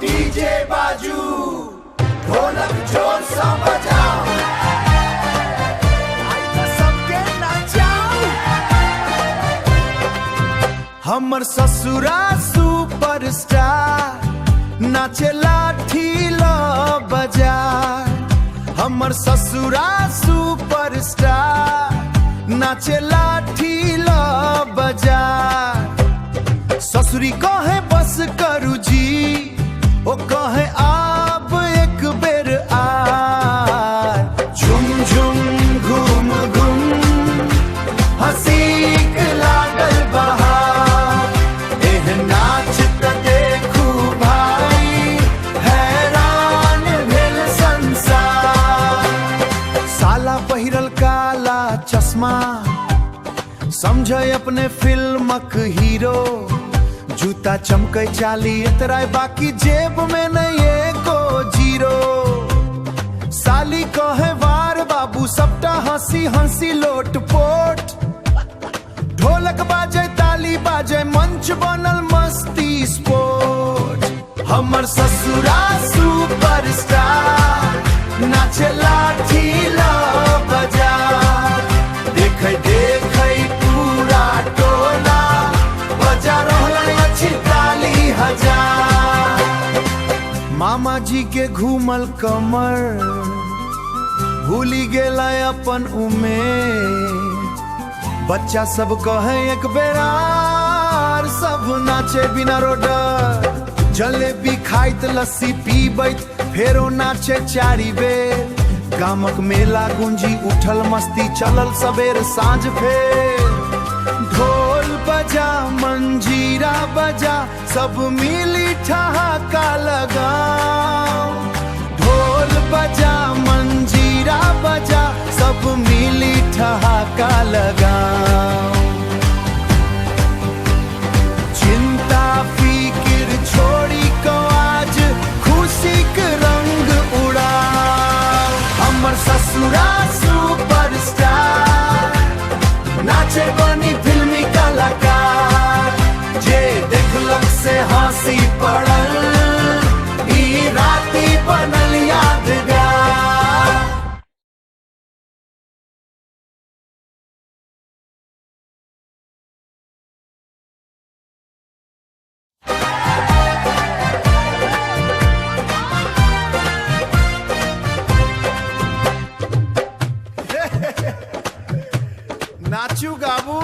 DJ बाजू ढोलक जोर से बजाओ, सबके नचाओ। हमर ससुरा सुपरस्टार नाचे लाठी लो बजार। हमर ससुरा सुपरस्टार नाचे लाठी लो बजार। ससुरी कहे बस करू जी, ओ कहे आप एक बेर आ। झुम झुम घूम घूम हंसीक लागल बहार। एह नाच त देखू भाई हैरान भेल संसार। साला पहिरल काला चश्मा समझे अपने फिल्मक हीरो। जूता चमके चाली एतराय बाकी जेब में नहीं एको जीरो। साली कहे वार बाबू सबटा हंसी हंसी लोट पोट। ढोलक बाजे ताली बाजे मंच बनल मस्ती स्पोर्ट। हमर ससुरा सुपरस्टार नाचे लाठी लो बजार। देखे देखे पूरा टोला बजा रहल अछि ताली हजार। मामा जी के घूमल कमर भूली गेला अपन उमेर। बच्चा सब कहे एक बेरार सब नाचे बिना रोडर। जलेबी खाइत लस्सी पीबैत फेरो नाचे चारी बेर। गामक मेला गुंजी उठल मस्ती चलल सबेर साँझ फेर। ढोल बजा मंजीरा बजा सब मिली ठहाका लगाओ। ढोल बजा मंजीरा बजा सब मिली ठहाका लगाओ। चिंता फिकिर छोड़ी को आज खुशी के रंग उड़ाओ। हमर ससुरा सुपरस्टार नाचे बनी फिल्मी कलाकार। जे देखलक से हंसी पड़ल ई राती बनल यादगार। नाचू गाबू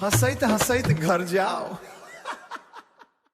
हंसैत हंसैत घर जाओ।